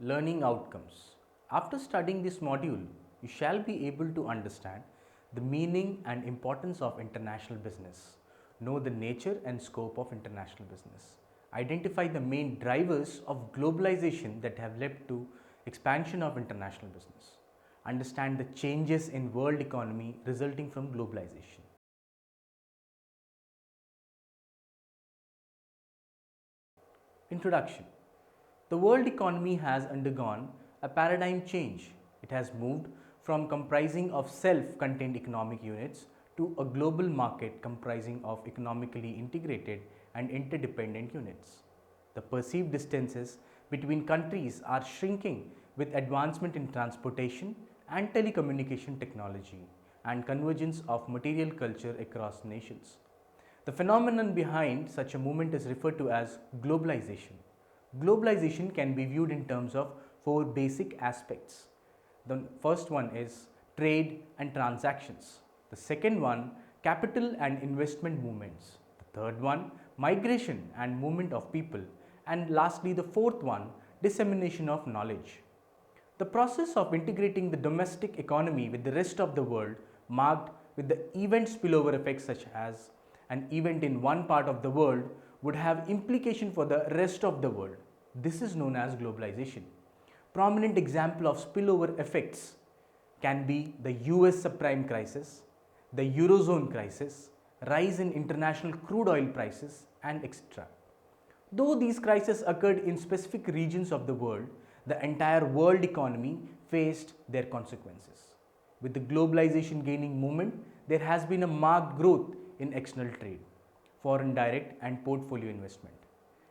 Learning outcomes. After studying this module, you shall be able to understand the meaning and importance of international business, know the nature and scope of international business, identify the main drivers of globalization that have led to expansion of international business, understand the changes in world economy resulting from globalization. Introduction. The world economy has undergone a paradigm change. It has moved from comprising of self-contained economic units to a global market comprising of economically integrated and interdependent units. The perceived distances between countries are shrinking with advancement in transportation and telecommunication technology and convergence of material culture across nations. The phenomenon behind such a movement is referred to as globalization. Globalization can be viewed in terms of four basic aspects. The first one is trade and transactions. The second one, capital and investment movements. The third one, migration and movement of people. And lastly, the fourth one, dissemination of knowledge. The process of integrating the domestic economy with the rest of the world marked with the event spillover effects such as an event in one part of the world would have implication for the rest of the world. This is known as globalization. Prominent example of spillover effects can be the US subprime crisis, the Eurozone crisis, rise in international crude oil prices, and etc. Though these crises occurred in specific regions of the world, the entire world economy faced their consequences. With the globalization gaining moment, there has been a marked growth in external trade, foreign direct and portfolio investment,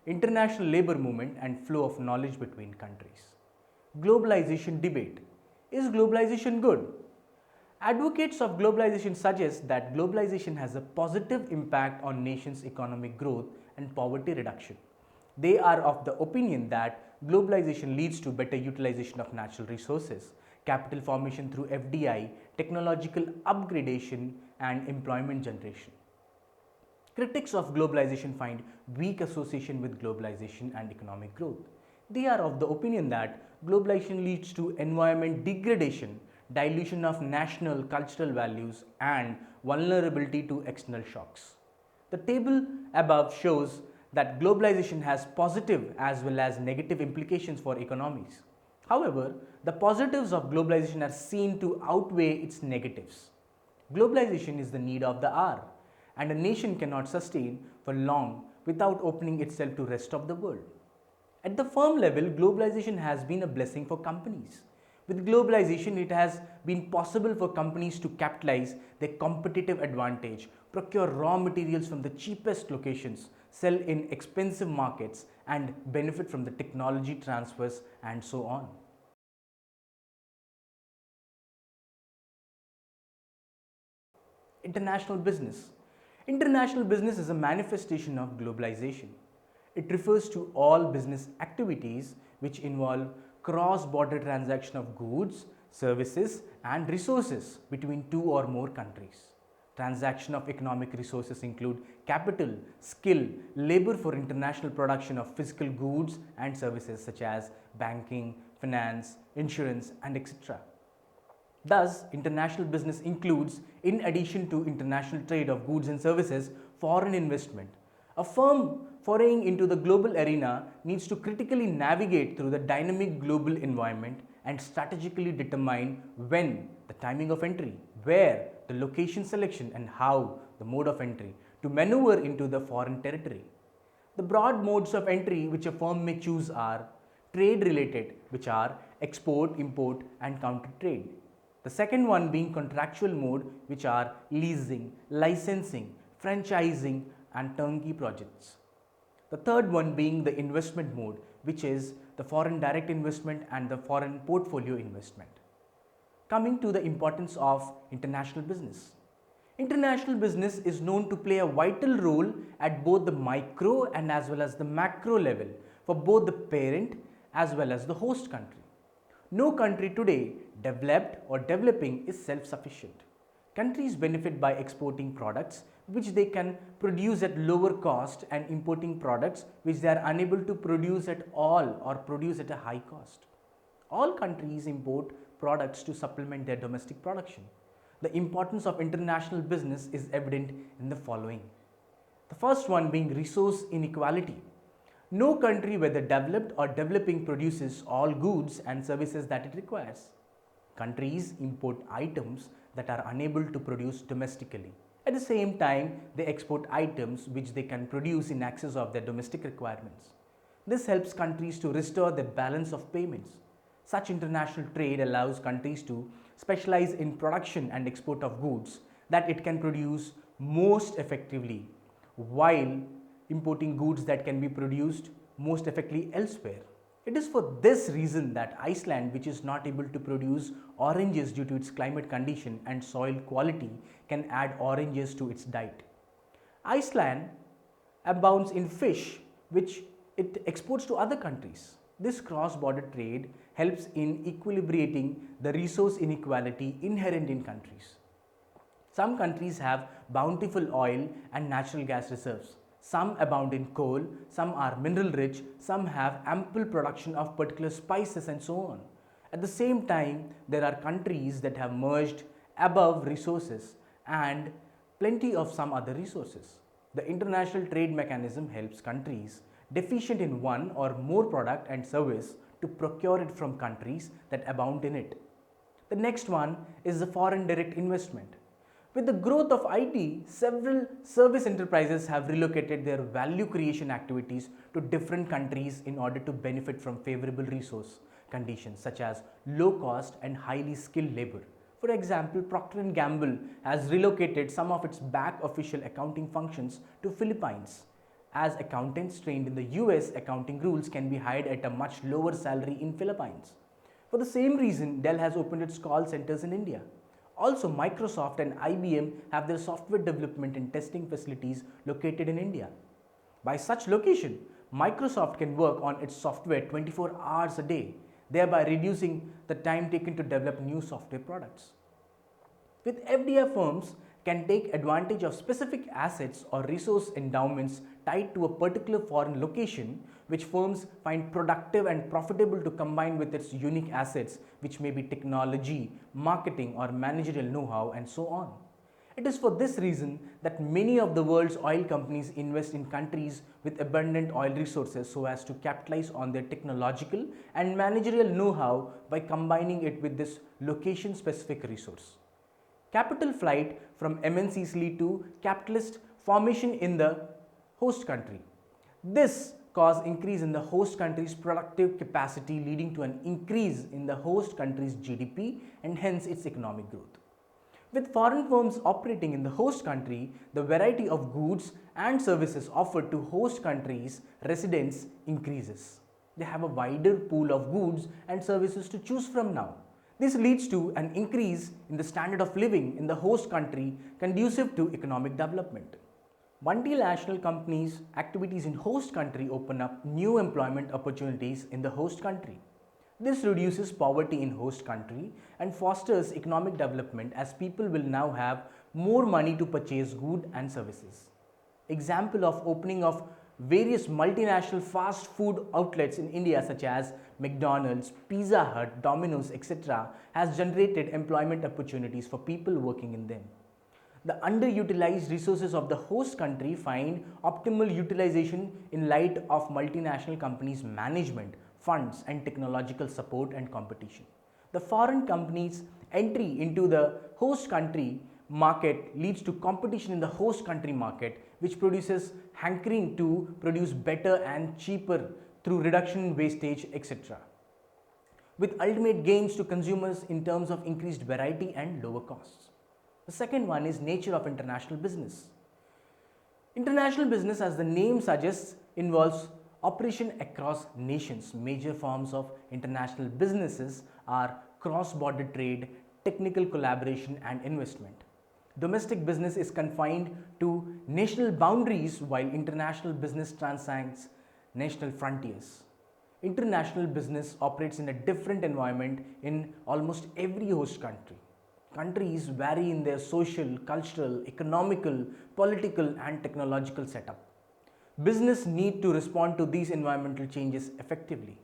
international labor movement and flow of knowledge between countries. Globalization debate. Is globalization good? Advocates of globalization suggest that globalization has a positive impact on nations' economic growth and poverty reduction. They are of the opinion that globalization leads to better utilization of natural resources, capital formation through FDI, technological upgradation, and employment generation. Critics of globalization find weak association with globalization and economic growth. They are of the opinion that globalization leads to environment degradation, dilution of national cultural values, and vulnerability to external shocks. The table above shows that globalization has positive as well as negative implications for economies. However, the positives of globalization are seen to outweigh its negatives. Globalization is the need of the hour, and a nation cannot sustain for long without opening itself to rest of the world. At the firm level, globalization has been a blessing for companies. With globalization, it has been possible for companies to capitalize their competitive advantage, procure raw materials from the cheapest locations, sell in expensive markets, and benefit from the technology transfers and so on. International business. International business is a manifestation of globalization. It refers to all business activities which involve cross-border transaction of goods, services, and resources between two or more countries. Transaction of economic resources include capital, skill, labor for international production of physical goods and services such as banking, finance, insurance, and etc. Thus, international business includes, in addition to international trade of goods and services, foreign investment. A firm foraying into the global arena needs to critically navigate through the dynamic global environment and strategically determine when, the timing of entry, where, the location selection, and how, the mode of entry, to maneuver into the foreign territory. The broad modes of entry which a firm may choose are trade related, which are export, import, and counter trade. The second one being contractual mode, which are leasing, licensing, franchising, and turnkey projects. The third one being the investment mode, which is the foreign direct investment and the foreign portfolio investment. Coming to the importance of international business. International business is known to play a vital role at both the micro and as well as the macro level for both the parent as well as the host country. No country today, developed or developing, is self-sufficient. Countries benefit by exporting products which they can produce at lower cost and importing products which they are unable to produce at all or produce at a high cost. All countries import products to supplement their domestic production. The importance of international business is evident in the following. The first one being resource inequality. No country, whether developed or developing, produces all goods and services that it requires. Countries import items that are unable to produce domestically. At the same time, they export items which they can produce in excess of their domestic requirements. This helps countries to restore the balance of payments. Such international trade allows countries to specialize in production and export of goods that it can produce most effectively, while importing goods that can be produced most effectively elsewhere. It is for this reason that Iceland, which is not able to produce oranges due to its climate condition and soil quality, can add oranges to its diet. Iceland abounds in fish, which it exports to other countries. This cross-border trade helps in equilibrating the resource inequality inherent in countries. Some countries have bountiful oil and natural gas reserves. Some abound in coal, some are mineral rich, some have ample production of particular spices and so on. At the same time, there are countries that have merged above resources and plenty of some other resources. The international trade mechanism helps countries deficient in one or more product and service to procure it from countries that abound in it. The next one is the foreign direct investment. With the growth of IT, several service enterprises have relocated their value creation activities to different countries in order to benefit from favorable resource conditions such as low cost and highly skilled labor. For example, Procter & Gamble has relocated some of its back official accounting functions to Philippines, as accountants trained in the US accounting rules can be hired at a much lower salary in Philippines. For the same reason, Dell has opened its call centers in India. Also, Microsoft and IBM have their software development and testing facilities located in India. By such location, Microsoft can work on its software 24 hours a day, thereby reducing the time taken to develop new software products. With FDI, firms can take advantage of specific assets or resource endowments tied to a particular foreign location, which firms find productive and profitable to combine with its unique assets, which may be technology, marketing, or managerial know-how, and so on. It is for this reason that many of the world's oil companies invest in countries with abundant oil resources so as to capitalize on their technological and managerial know-how by combining it with this location-specific resource. Capital flight from MNCs lead to capitalist formation in the host country. This cause increase in the host country's productive capacity, leading to an increase in the host country's GDP and hence its economic growth. With foreign firms operating in the host country, the variety of goods and services offered to host countries' residents increases. They have a wider pool of goods and services to choose from now. This leads to an increase in the standard of living in the host country, conducive to economic development. Multinational companies' activities in host country open up new employment opportunities in the host country. This reduces poverty in host country and fosters economic development, as people will now have more money to purchase goods and services. Example of opening of various multinational fast food outlets in India such as McDonald's, Pizza Hut, Domino's, etc. has generated employment opportunities for people working in them. The underutilized resources of the host country find optimal utilization in light of multinational companies' management, funds, and technological support and competition. The foreign companies' entry into the host country market leads to competition in the host country market, which produces hankering to produce better and cheaper through reduction in wastage, etc., with ultimate gains to consumers in terms of increased variety and lower costs. The second one is nature of international business. International business, as the name suggests, involves operation across nations. Major forms of international businesses are cross-border trade, technical collaboration, and investment. Domestic business is confined to national boundaries, while international business transcends national frontiers. International business operates in a different environment in almost every host country. Countries vary in their social, cultural, economical, political, and technological setup. Business need to respond to these environmental changes effectively.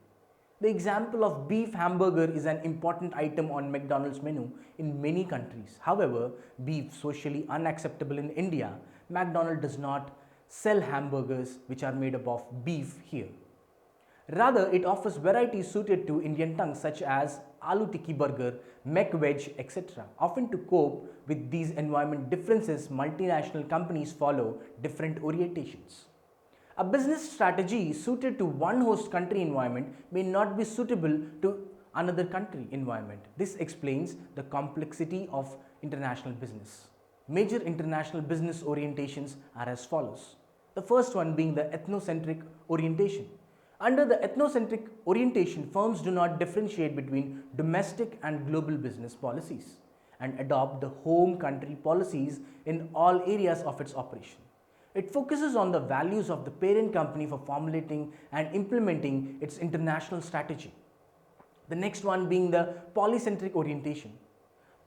The example of beef hamburger is an important item on McDonald's menu in many countries. However, beef socially unacceptable in India, McDonald's does not sell hamburgers which are made up of beef here. Rather, it offers varieties suited to Indian tongues such as aloo tikki burger, mek veg, etc. Often to cope with these environment differences, multinational companies follow different orientations. A business strategy suited to one host country environment may not be suitable to another country environment. This explains the complexity of international business. Major international business orientations are as follows. The first one being the ethnocentric orientation. Under the ethnocentric orientation, firms do not differentiate between domestic and global business policies and adopt the home country policies in all areas of its operation. It focuses on the values of the parent company for formulating and implementing its international strategy. The next one being the polycentric orientation.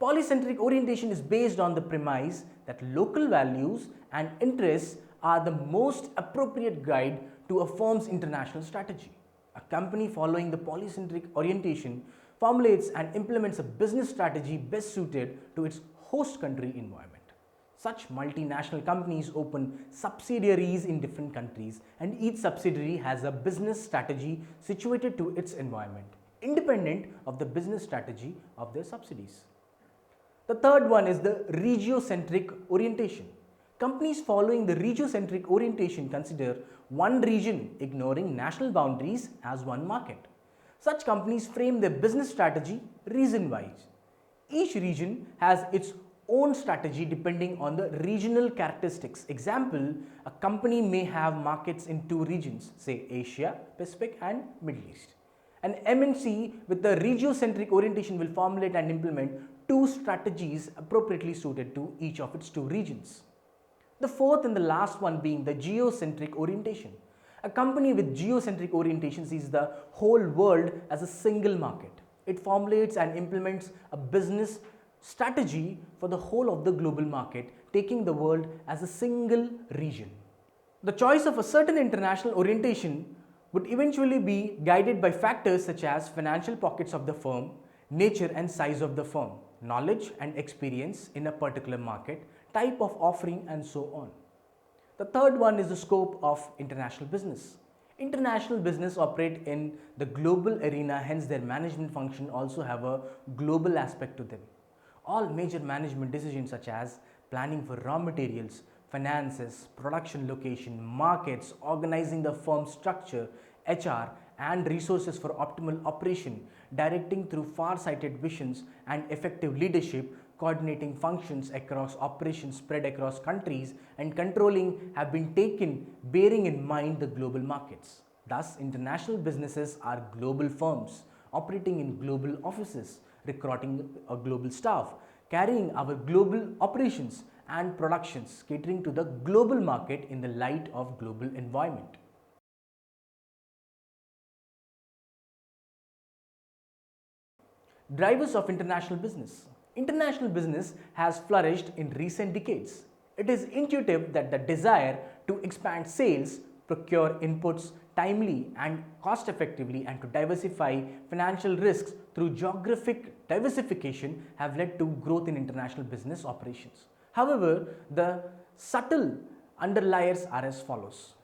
Polycentric orientation is based on the premise that local values and interests are the most appropriate guide to a firm's international strategy. A company following the polycentric orientation formulates and implements a business strategy best suited to its host country environment. Such multinational companies open subsidiaries in different countries, and each subsidiary has a business strategy situated to its environment, independent of the business strategy of their subsidiaries. The third one is the regiocentric orientation. Companies following the regiocentric orientation consider one region, ignoring national boundaries, as one market. Such companies frame their business strategy region-wise. Each region has its own strategy depending on the regional characteristics. Example, a company may have markets in two regions, say Asia, Pacific and Middle East. An MNC with the regiocentric orientation will formulate and implement two strategies appropriately suited to each of its two regions. The fourth and the last one being the geocentric orientation. A company with geocentric orientation sees the whole world as a single market. It formulates and implements a business strategy for the whole of the global market, taking the world as a single region. The choice of a certain international orientation would eventually be guided by factors such as financial pockets of the firm, nature and size of the firm, knowledge and experience in a particular market, type of offering and so on. The third one is the scope of international business. International business operate in the global arena, hence their management function also have a global aspect to them. All major management decisions such as planning for raw materials, finances, production location, markets, organizing the firm's structure, HR and resources for optimal operation, directing through far-sighted visions and effective leadership, coordinating functions across operations spread across countries and controlling have been taken bearing in mind the global markets. Thus, international businesses are global firms operating in global offices, recruiting a global staff, carrying our global operations and productions, catering to the global market in the light of global environment. Drivers of international business. International business has flourished in recent decades. It is intuitive that the desire to expand sales, procure inputs timely and cost effectively, and to diversify financial risks through geographic diversification have led to growth in international business operations. However, the subtle underliers are as follows.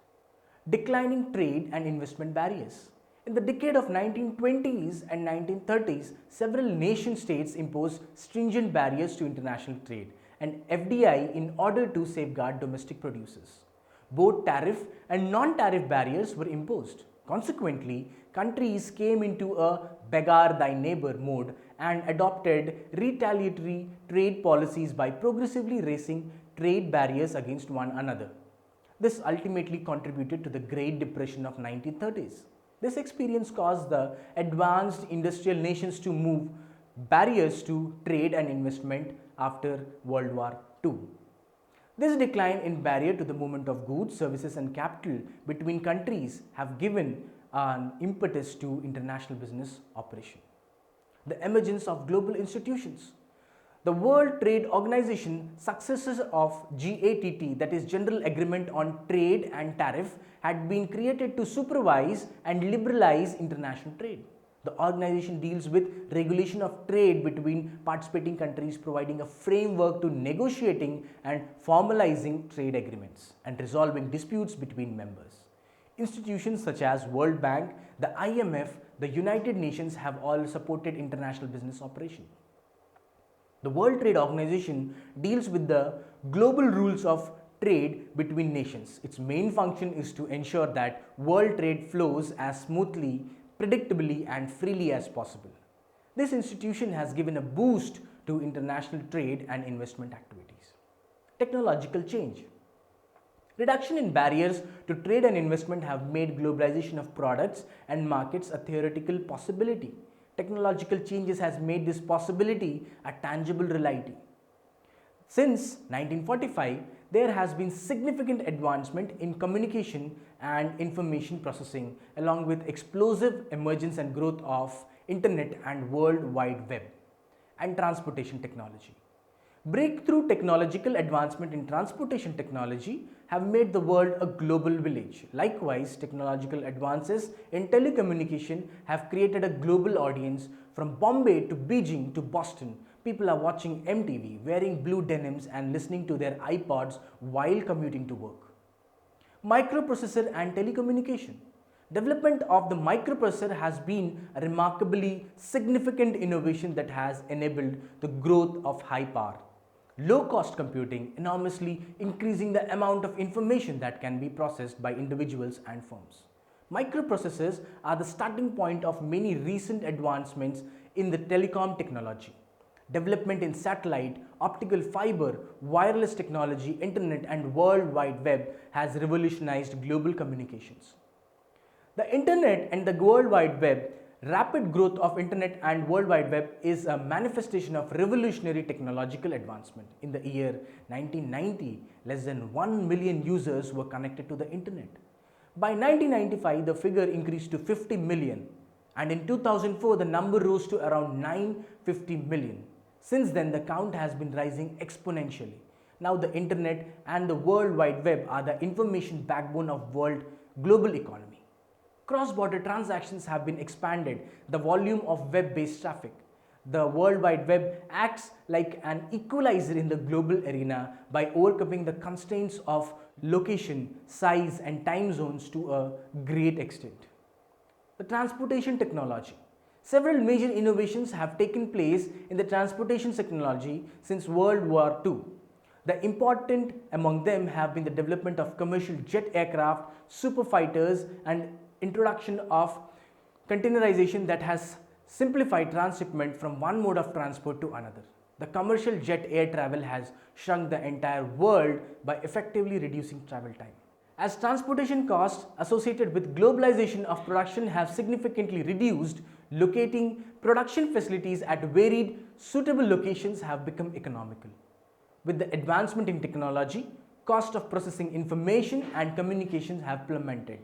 Declining trade and investment barriers. In the decade of 1920s and 1930s, several nation states imposed stringent barriers to international trade and FDI in order to safeguard domestic producers. Both tariff and non-tariff barriers were imposed. Consequently, countries came into a beggar thy neighbor mode and adopted retaliatory trade policies by progressively raising trade barriers against one another. This ultimately contributed to the Great Depression of 1930s. This experience caused the advanced industrial nations to move barriers to trade and investment after World War II. This decline in barrier to the movement of goods, services and capital between countries have given an impetus to international business operation. The emergence of global institutions. The World Trade Organization successors of GATT, that is General Agreement on Trade and Tariff, had been created to supervise and liberalize international trade. The organization deals with regulation of trade between participating countries, providing a framework to negotiating and formalizing trade agreements and resolving disputes between members. Institutions such as World Bank, the IMF, the United Nations have all supported international business operation. The World Trade Organization deals with the global rules of trade between nations. Its main function is to ensure that world trade flows as smoothly, predictably, and freely as possible. This institution has given a boost to international trade and investment activities. Technological change. Reduction in barriers to trade and investment have made globalization of products and markets a theoretical possibility. Technological changes has made this possibility a tangible reality. Since 1945, there has been significant advancement in communication and information processing, along with explosive emergence and growth of Internet and World Wide Web and transportation technology. Breakthrough technological advancement in transportation technology have made the world a global village. Likewise, technological advances in telecommunication have created a global audience. From Bombay to Beijing to Boston, people are watching MTV, wearing blue denims and listening to their iPods while commuting to work. Microprocessor and telecommunication. Development of the microprocessor has been a remarkably significant innovation that has enabled the growth of high power, low cost computing, enormously increasing the amount of information that can be processed by individuals and firms. Microprocessors are the starting point of many recent advancements in the telecom technology. Development in satellite, optical fiber, wireless technology, internet and World Wide Web has revolutionized global communications. The internet and the World Wide Web, rapid growth of internet and World Wide Web is a manifestation of revolutionary technological advancement. In the year 1990, less than 1 million users were connected to the internet. By 1995, the figure increased to 50 million, and in 2004, the number rose to around 950 million. Since then, the count has been rising exponentially. Now, the internet and the World Wide Web are the information backbone of world global economy. Cross-border transactions have been expanded, the volume of web-based traffic. The World Wide Web acts like an equalizer in the global arena by overcoming the constraints of location, size and time zones to a great extent. The transportation technology. Several major innovations have taken place in the transportation technology since World War II. The important among them have been the development of commercial jet aircraft, superfighters, and introduction of containerization that has simplified transshipment from one mode of transport to another. The commercial jet air travel has shrunk the entire world by effectively reducing travel time. As transportation costs associated with globalization of production have significantly reduced, locating production facilities at varied, suitable locations have become economical. With the advancement in technology, cost of processing information and communications have plummeted.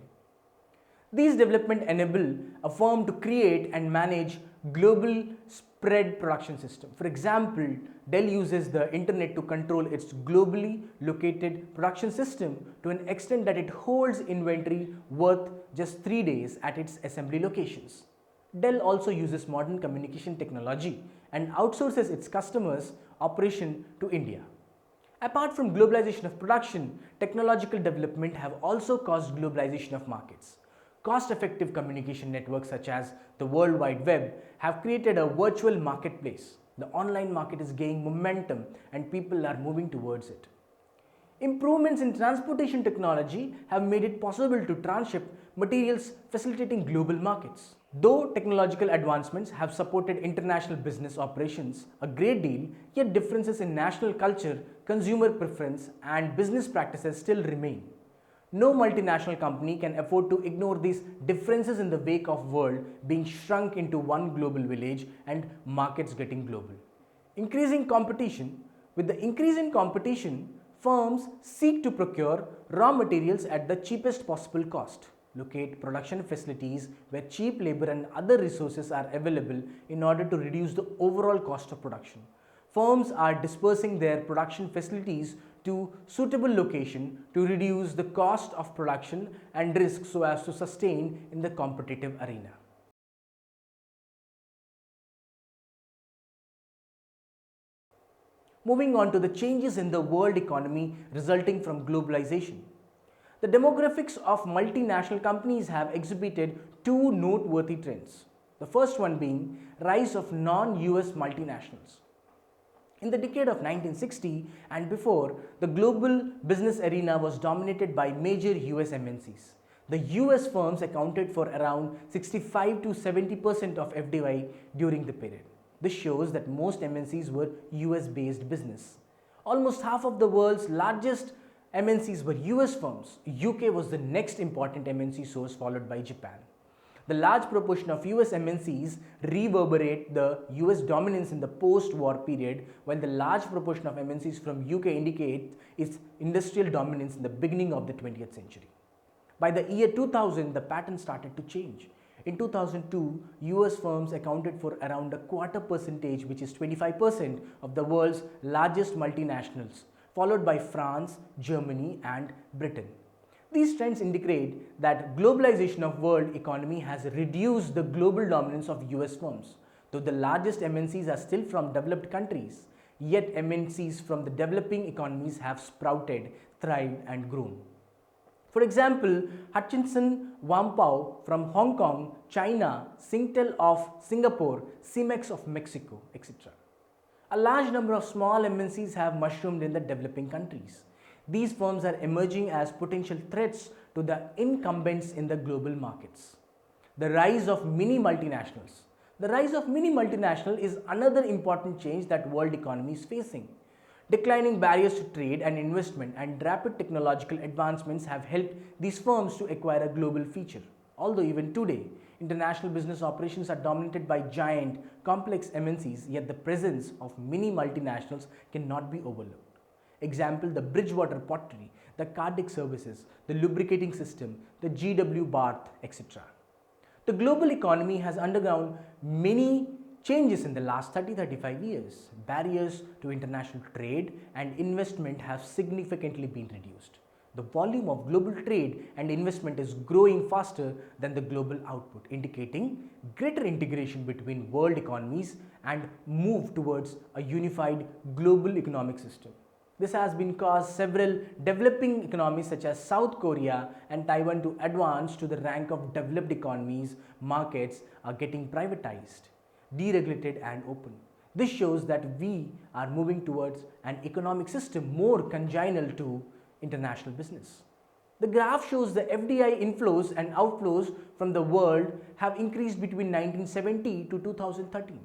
These developments enable a firm to create and manage global spread production system. For example, Dell uses the internet to control its globally located production system to an extent that it holds inventory worth just 3 days at its assembly locations. Dell also uses modern communication technology and outsources its customers' operation to India. Apart from globalization of production, technological development have also caused globalization of markets. Cost-effective communication networks such as the World Wide Web have created a virtual marketplace. The online market is gaining momentum and people are moving towards it. Improvements in transportation technology have made it possible to transship materials, facilitating global markets. Though technological advancements have supported international business operations a great deal, yet differences in national culture, consumer preference, and business practices still remain. No multinational company can afford to ignore these differences in the wake of world being shrunk into one global village and markets getting global. Increasing competition. With the increase in competition, firms seek to procure raw materials at the cheapest possible cost, locate production facilities where cheap labor and other resources are available in order to reduce the overall cost of production. Firms are dispersing their production facilities to suitable location to reduce the cost of production and risk so as to sustain in the competitive arena. Moving on to the changes in the world economy resulting from globalization. The demographics of multinational companies have exhibited two noteworthy trends. The first one being rise of non-US multinationals. In the decade of 1960 and before, the global business arena was dominated by major US MNCs. The US firms accounted for around 65 to 70% of FDI during the period. This shows that most MNCs were US based business. Almost half of the world's largest MNCs were US firms. UK was the next important MNC source, followed by Japan. The large proportion of US MNCs reverberate the US dominance in the post-war period, while the large proportion of MNCs from UK indicate its industrial dominance in the beginning of the 20th century. By the year 2000, the pattern started to change. In 2002, US firms accounted for around a quarter percentage, which is 25% of the world's largest multinationals, followed by France, Germany and Britain. These trends indicate that globalization of world economy has reduced the global dominance of US firms. Though the largest MNCs are still from developed countries, yet MNCs from the developing economies have sprouted, thrived and grown. For example, Hutchinson Whampoa from Hong Kong, China, Singtel of Singapore, Cemex of Mexico, etc. A large number of small MNCs have mushroomed in the developing countries. These firms are emerging as potential threats to the incumbents in the global markets. The rise of mini multinationals. The rise of mini multinational is another important change that world economy is facing. Declining barriers to trade and investment and rapid technological advancements have helped these firms to acquire a global feature. Although even today, international business operations are dominated by giant, complex MNCs, yet the presence of mini multinationals cannot be overlooked. Example, the Bridgewater Pottery, the Cardiac Services, the Lubricating System, the GW Bath, etc. The global economy has undergone many changes in the last 30-35 years. Barriers to international trade and investment have significantly been reduced. The volume of global trade and investment is growing faster than the global output, indicating greater integration between world economies and move towards a unified global economic system. This has been caused several developing economies such as South Korea and Taiwan to advance to the rank of developed economies. Markets are getting privatized, deregulated and open. This shows that we are moving towards an economic system more congenial to international business. The graph shows the FDI inflows and outflows from the world have increased between 1970 to 2013.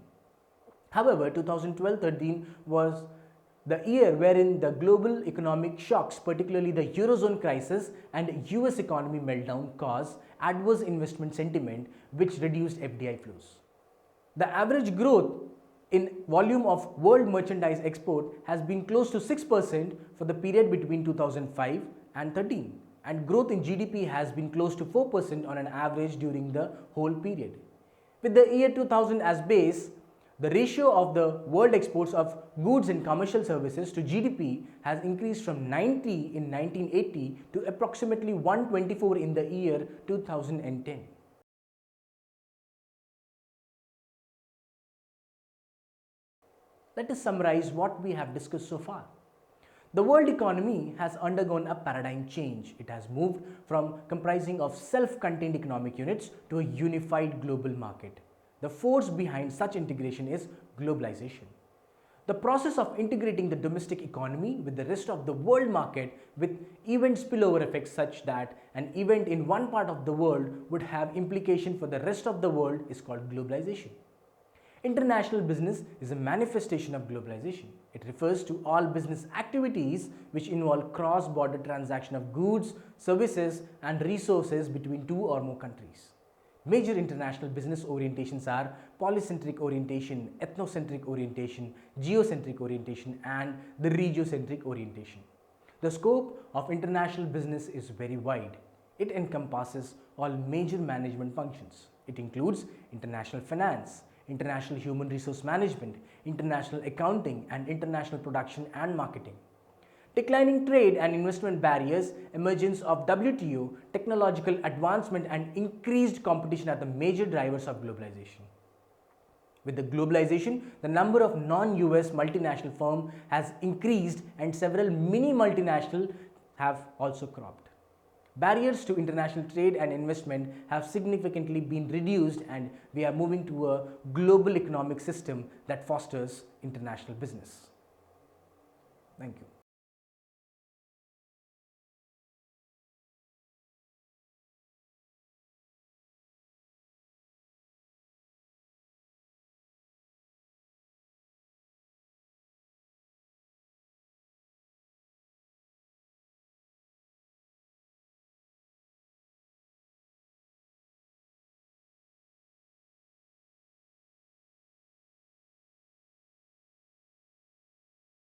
However, 2012-13 was the year wherein the global economic shocks, particularly the Eurozone crisis and US economy meltdown, caused adverse investment sentiment which reduced FDI flows. The average growth in volume of world merchandise export has been close to 6% for the period between 2005 and 13, and growth in GDP has been close to 4% on an average during the whole period. With the year 2000 as base, the ratio of the world exports of goods and commercial services to GDP has increased from 90 in 1980 to approximately 124 in the year 2010. Let us summarize what we have discussed so far. The world economy has undergone a paradigm change. It has moved from comprising of self-contained economic units to a unified global market. The force behind such integration is globalization. The process of integrating the domestic economy with the rest of the world market with event spillover effects such that an event in one part of the world would have implication for the rest of the world is called globalization. International business is a manifestation of globalization. It refers to all business activities which involve cross-border transaction of goods, services and resources between two or more countries. Major international business orientations are polycentric orientation, ethnocentric orientation, geocentric orientation and the regiocentric orientation. The scope of international business is very wide. It encompasses all major management functions. It includes international finance, international human resource management, international accounting, and international production and marketing. Declining trade and investment barriers, emergence of WTO, technological advancement, and increased competition are the major drivers of globalization. With the globalization, the number of non-US multinational firms has increased and several mini multinational have also cropped. Barriers to international trade and investment have significantly been reduced, and we are moving to a global economic system that fosters international business. Thank you.